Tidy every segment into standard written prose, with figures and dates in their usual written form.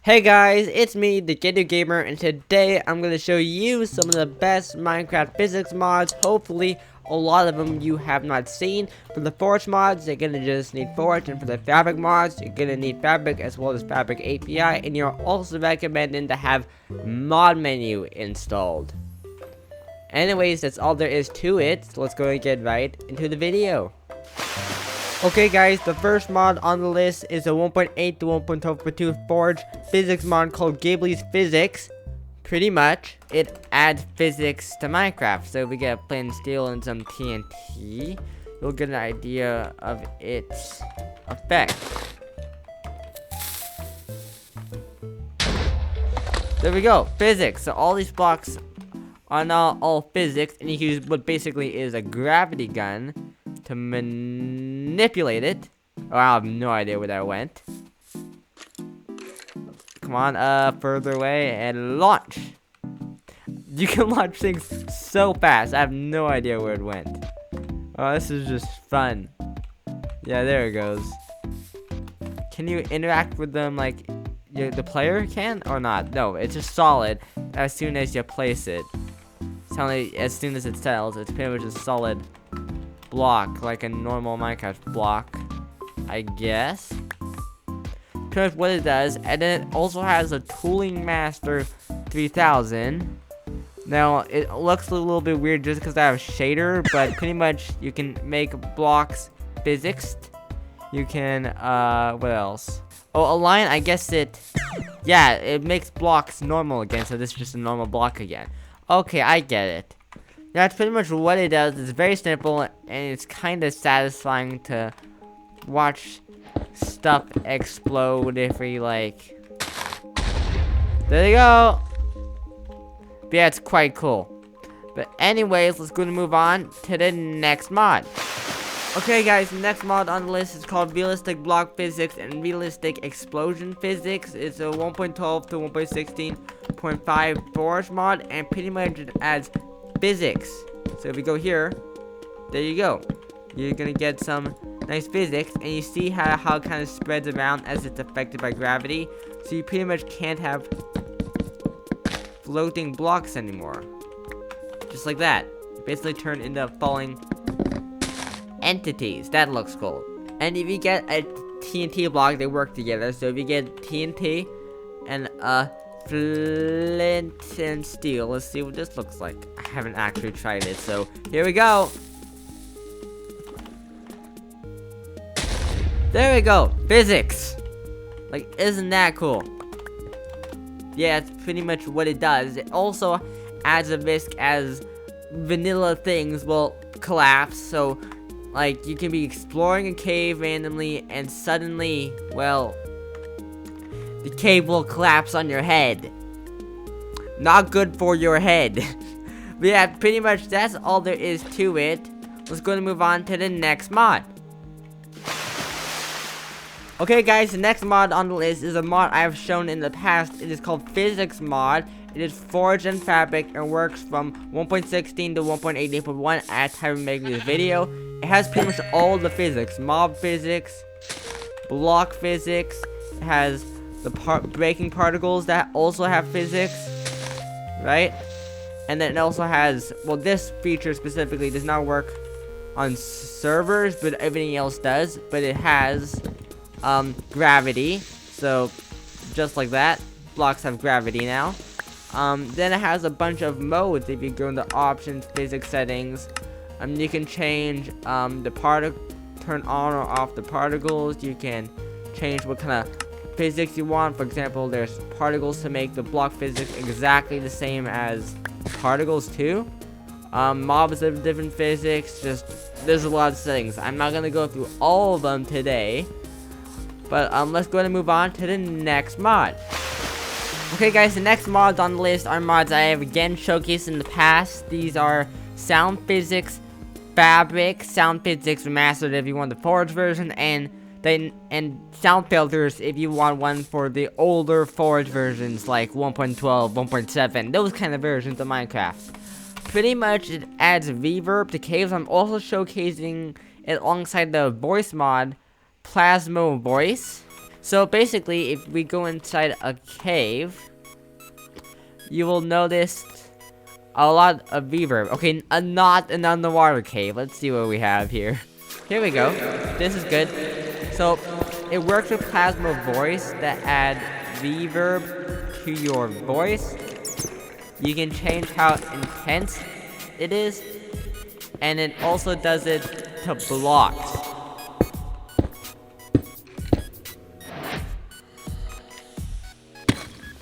Hey guys, it's me, the Gator Gamer, and today I'm going to show you some of the best Minecraft physics mods. Hopefully, a lot of them you have not seen. For the Forge mods, you're going to just need Forge, and for the Fabric mods, you're going to need Fabric as well as Fabric API, and you're also recommending to have Mod Menu installed. Anyways, that's all there is to it, so let's go and get right into the video. Okay guys, the first mod on the list is a 1.8 to 1.12.2 Forge physics mod called Giblys Physics. Pretty much, it adds physics to Minecraft. So if we get plain steel and some TNT, you'll get an idea of its effect. There we go, physics. So all these blocks are now all physics, and you use what basically is a gravity gun to manipulate it. Oh, I have no idea where that went. Come on, further away and launch. You can launch things so fast. I have no idea where it went. Oh, this is just fun. Yeah, there it goes. Can you interact with them like the player can or not? No, it's just solid as soon as you place it. It's only as soon as it settles. It's pretty much a solid block, like a normal Minecraft block, I guess. Pretty much what it does, and then it also has a Tooling Master 3000. Now it looks a little bit weird just because I have a shader, but pretty much you can make blocks physics. You can what else? Oh, align. I guess it makes blocks normal again. So this is just a normal block again. Okay, I get it. That's pretty much what it does. It's very simple, and it's kind of satisfying to watch stuff explode if we like. There you go. But yeah, it's quite cool. But anyways, let's go and move on to the next mod. Okay guys, the next mod on the list is called Realistic Block Physics and Realistic Explosion Physics. It's a 1.12 to 1.16.5 Forge mod, and pretty much it adds physics. So if we go here, there you go. You're gonna get some nice physics, and you see how it kind of spreads around as it's affected by gravity. So you pretty much can't have floating blocks anymore. Just like that. Basically turn into falling entities. That looks cool. And if you get a TNT block, they work together. So if you get TNT and flint and steel, let's see what this looks like. I haven't actually tried it, so here we go. There we go, physics. Like, isn't that cool? Yeah, that's pretty much what it does. It also adds a risk as vanilla things will collapse. So like, you can be exploring a cave randomly and suddenly, well, the cave will collapse on your head. Not good for your head. But yeah, pretty much that's all there is to it. Let's go and move on to the next mod. Okay guys, the next mod on the list is a mod I have shown in the past. It is called Physics Mod. It is Forge and Fabric and works from 1.16 to 1.88.1 at the time of making this video. It has pretty much all the physics. Mob physics, block physics. It has the breaking particles that also have physics, right? And then it also has, well, this feature specifically does not work on servers, but everything else does. But it has gravity, so just like that, blocks have gravity now. Then it has a bunch of modes. If you go into options, physics settings, you can change the turn on or off the particles. You can change what kind of physics you want. For example, there's particles to make the block physics exactly the same as particles too. Mobs have different physics. Just there's a lot of settings. I'm not gonna go through all of them today, but let's go ahead and move on to the next mod. Okay guys, the next mods on the list are mods I have again showcased in the past. These are SoundPhysics Fabric, SoundPhysics Remastered if you want the Forge version, and sound filters if you want one for the older Forge versions like 1.12, 1.7, those kind of versions of Minecraft. Pretty much it adds reverb to caves. I'm also showcasing it alongside the voice mod Plasmo Voice. So basically, if we go inside a cave, you will notice a lot of reverb. Okay, not an underwater cave. Let's see what we have here. Here we go. This is good. So it works with plasma voice that add reverb to your voice. You can change how intense it is, and it also does it to blocks.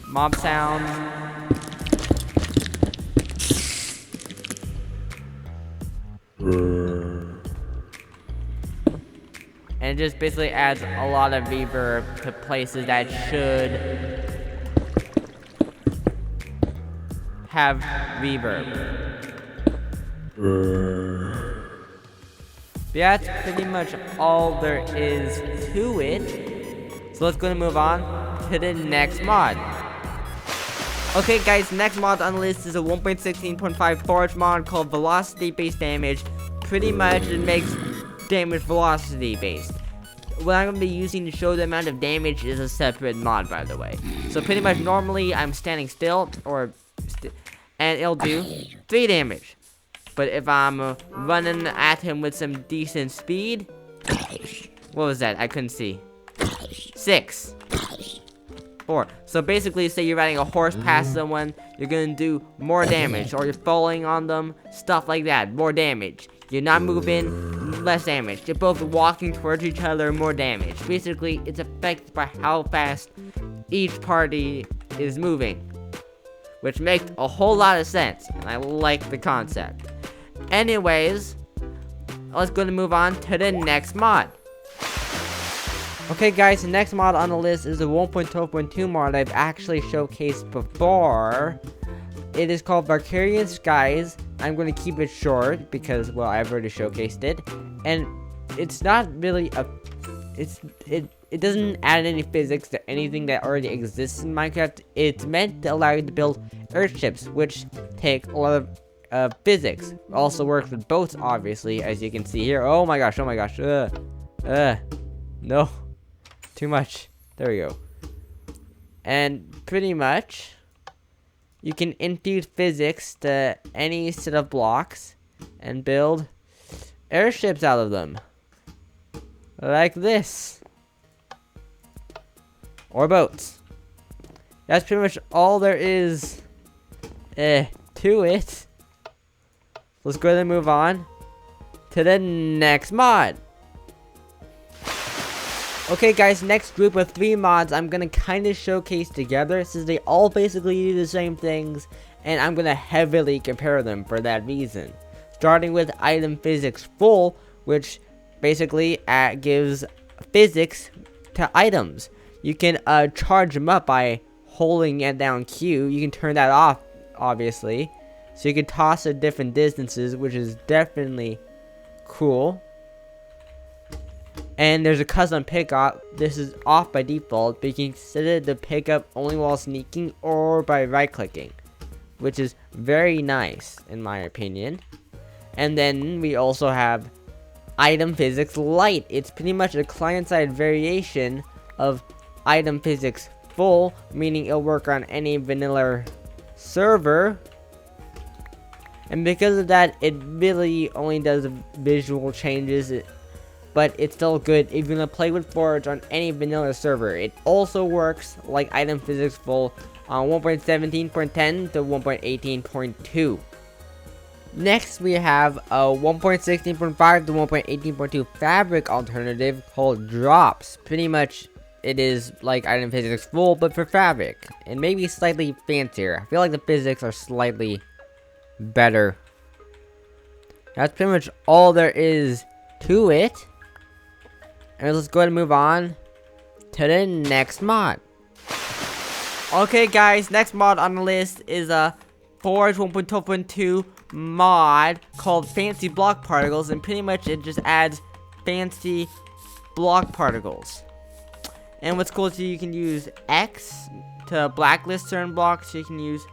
Mob sound. And it just basically adds a lot of reverb to places that should have reverb. But yeah, that's pretty much all there is to it. So let's go and move on to the next mod. Okay guys, next mod on the list is a 1.16.5 forge mod called velocity based damage. Pretty much it makes damage velocity based. What I'm going to be using to show the amount of damage is a separate mod, by the way. So pretty much normally I'm standing still, and it'll do 3 damage. But if I'm running at him with some decent speed, what was that? I couldn't see. 6. 4. So basically, say you're riding a horse past someone, you're gonna do more damage, or you're falling on them, stuff like that, more damage. You're not moving, less damage. You're both walking towards each other, more damage. Basically, it's affected by how fast each party is moving, which makes a whole lot of sense, and I like the concept. Anyways, let's go and move on to the next mod. Okay guys, the next mod on the list is a 1.12.2 mod I've actually showcased before. It is called Valkyrien Skys. I'm going to keep it short because, well, I've already showcased it. And it's not really it doesn't add any physics to anything that already exists in Minecraft. It's meant to allow you to build airships, which take a lot of physics. Also works with boats, obviously, as you can see here. Oh my gosh, no. Too much. There we go. And pretty much, you can infuse physics to any set of blocks and build airships out of them. Like this. Or boats. That's pretty much all there is to it. Let's go ahead and move on to the next mod. Okay guys, next group of 3 mods I'm gonna kind of showcase together since they all basically do the same things, and I'm gonna heavily compare them for that reason. Starting with item physics full, which basically gives physics to items. You can charge them up by holding it down Q. You can turn that off, obviously, so you can toss at different distances, which is definitely cool. And there's a custom pickup. This is off by default, but you can set it to pick up only while sneaking or by right clicking, which is very nice in my opinion. And then we also have item physics light. It's pretty much a client-side variation of item physics full, meaning it'll work on any vanilla server. And because of that, it really only does visual changes. But it's still good if you're gonna play with Forge on any vanilla server. It also works like item physics full on 1.17.10 to 1.18.2. Next we have a 1.16.5 to 1.18.2 fabric alternative called drops. Pretty much it is like item physics full but for fabric, and maybe slightly fancier. I feel like the physics are slightly better. That's pretty much all there is to it. And let's go ahead and move on to the next mod. Okay guys, next mod on the list is a Forge 1.12.2 mod called Fancy Block Particles, and pretty much it just adds fancy block particles. And what's cool is you can use X to blacklist certain blocks. You can use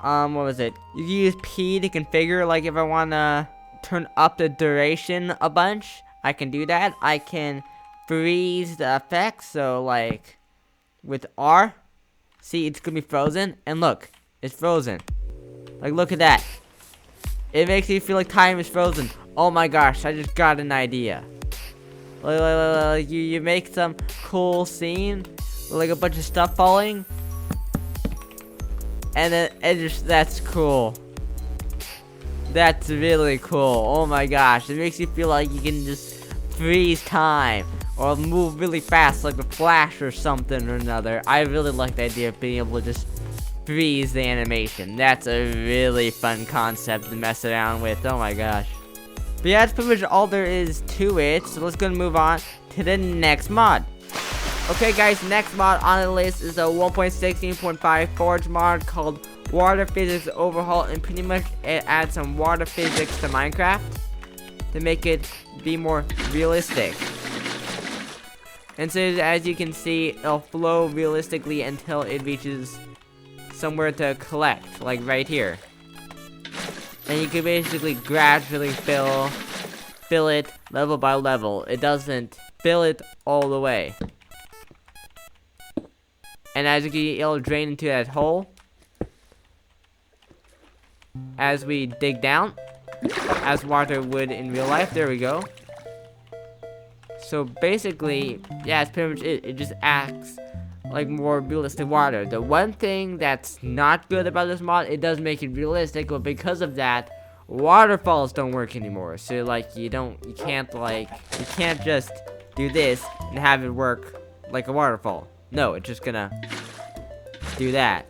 what was it? You can use P to configure, like if I wanna turn up the duration a bunch, I can do that. I can freeze the effects, so like with R. See, it's gonna be frozen. And look, it's frozen. Like, look at that. It makes me feel like time is frozen. Oh my gosh, I just got an idea. Like, you make some cool scene, like a bunch of stuff falling, and then that's cool. That's really cool. Oh my gosh, it makes you feel like you can just freeze time or move really fast like a Flash or something or another. I really like the idea of being able to just freeze the animation. That's a really fun concept to mess around with. Oh my gosh. But yeah, that's pretty much all there is to it. So let's go and move on to the next mod. Okay guys, next mod on the list is a 1.16.5 Forge mod called Water Physics Overhaul, and pretty much it adds some water physics to Minecraft to make it be more realistic. And so as you can see, it'll flow realistically until it reaches somewhere to collect, like right here. And you can basically gradually fill it level by level. It doesn't fill it all the way. And as you can see, it'll drain into that hole as we dig down, as water would in real life. There we go. So basically, yeah, it's pretty much it. It just acts like more realistic water. The one thing that's not good about this mod, it does make it realistic, but because of that, waterfalls don't work anymore. So like you can't just do this and have it work like a waterfall. No, it's just gonna do that.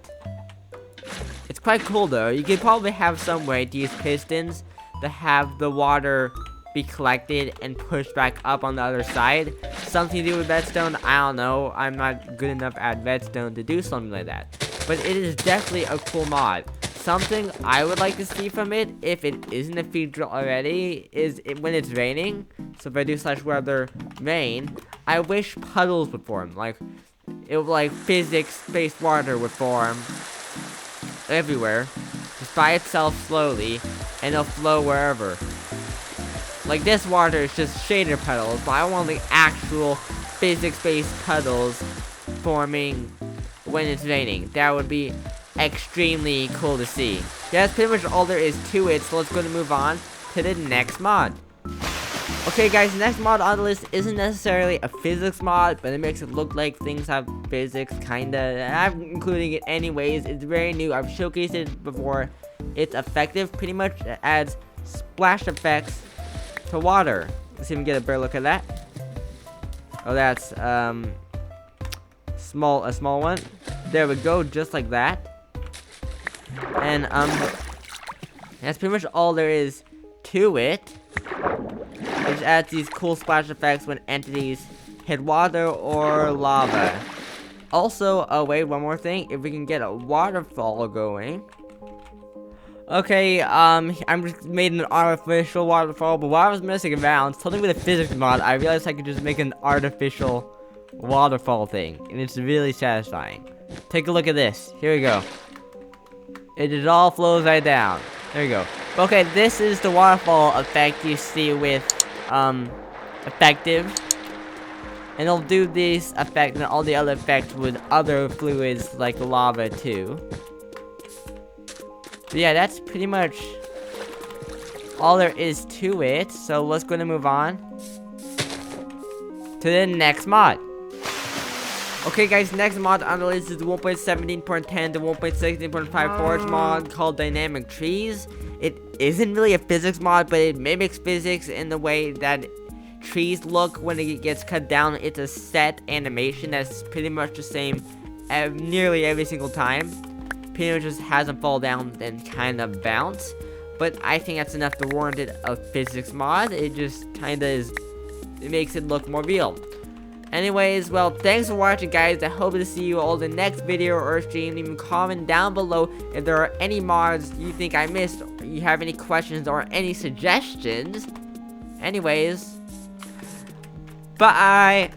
It's quite cool though. You could probably have some way to use pistons to have the water be collected and pushed back up on the other side. Something to do with redstone, I don't know. I'm not good enough at redstone to do something like that. But it is definitely a cool mod. Something I would like to see from it, if it isn't a feature already, is when it's raining. So if I do /weather rain, I wish puddles would form. Like, it would, like, physics-based water would form everywhere, just by itself slowly, and it'll flow wherever. Like, this water is just shader puddles, but I want the actual physics-based puddles forming when it's raining. That would be extremely cool to see. Yeah, that's pretty much all there is to it, so let's go and move on to the next mod. Okay guys, the next mod on the list isn't necessarily a physics mod, but it makes it look like things have physics, kinda, and I'm including it anyways. It's very new, I've showcased it before. It's effective, pretty much it adds splash effects to water. Let's see if we can get a better look at that. Oh, that's a small one. There we go, just like that. And that's pretty much all there is to it. It just adds these cool splash effects when entities hit water or lava. Also, oh wait, one more thing. If we can get a waterfall going. Okay, I'm just made an artificial waterfall, but while I was messing around, something with a physics mod, I realized I could just make an artificial waterfall thing, and it's really satisfying. Take a look at this. Here we go. It just all flows right down. There we go. Okay, this is the waterfall effect you see with effective, and it'll do this effect and all the other effects with other fluids like lava too. But yeah, that's pretty much all there is to it. So let's go and move on to the next mod. Okay guys, next mod on the list is the 1.17.10 to 1.16.5 Forge mod called Dynamic Trees. It isn't really a physics mod, but it mimics physics in the way that trees look when it gets cut down. It's a set animation that's pretty much the same nearly every single time. Pretty much just has them fall down and kind of bounce. But I think that's enough to warrant it a physics mod. It just kind of is, it makes it look more real. Anyways, well, thanks for watching guys. I hope to see you all in the next video or stream. Leave a comment down below if there are any mods you think I missed, or you have any questions or any suggestions. Anyways, bye.